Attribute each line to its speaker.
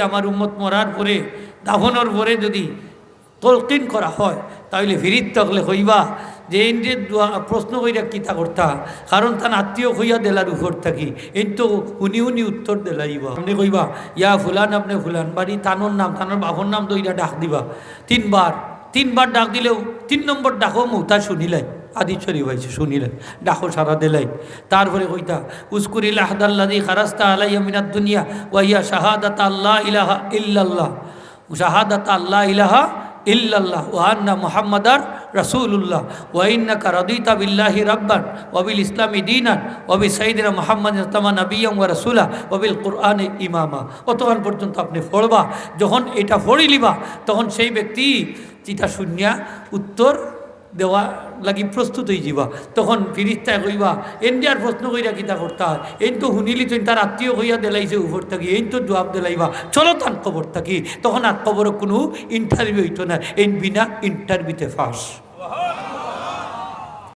Speaker 1: আমার উম্মত মরার পরে দাফনের পরে যদি তলকিন করা হয় তাহলে ফিরিত থাকলে হইবা যে এই যে প্রশ্ন কইরা কিতা করতা কারণ তার আত্মীয় হইয়া দেলার উপর থাকি এই তো উনি উত্তর দেলাইবা আপনি কইবা ইয়া ফুলান আপনি ফুলান বাড়ি তানোর নাম তানোর বাবর নাম দইরা ডাক দিবা তিনবার ডাক দিলেও 3 নম্বর ডাকও মৌতা শুনিলাই আদিচরি হয়েছে শুনিলেন ডাকো সারা দিলাই তারপরে কইতা উস্কুরিল আহদাল্লাযী খারাজতা আলাইয়া মিনাদ দুনিয়া ওয়া হিয়া শাহাদাতু আল্লা ইলাহা ইল্লাল্লাহ শাহাদাতু আল্লা ইলাহা ইল্লাল্লাহ ওয়া আন্না মুহাম্মাদার রাসূলুল্লাহ ওয়া ইন্নাকা রাদিতা বিল্লাহি রাব্বান ওয়া বিল ইসলামি দীনান ওয়া বি সাইয়্যিদিনা মুহাম্মাদিন তামা নাবিয়্যান ওয়া রাসূলা ওয়া বিল কুরআনি ইমামা। অতক্ষণ পর্যন্ত আপনি পড়বা, যখন এটা পড়ি লিবা তখন সেই ব্যক্তি যেটা শুনিয়া উত্তর দেওয়া লাগি প্রস্তুত হয়ে যাবা। তখন ফিরিস্তায় কইবা এন্ডিয়ার প্রশ্ন কইরা কিতা করতে হয় এই তো শুনিলি তুই তার আত্মীয় হইয়া দিলাইছে উপর থাকি এই তো জবাব দিলাইবা চলো তার খবর থাকি। তখন আর খবর কোনো ইন্টারভিউ হইতো না, এই বিনা ইন্টারভিউতে ফাঁস।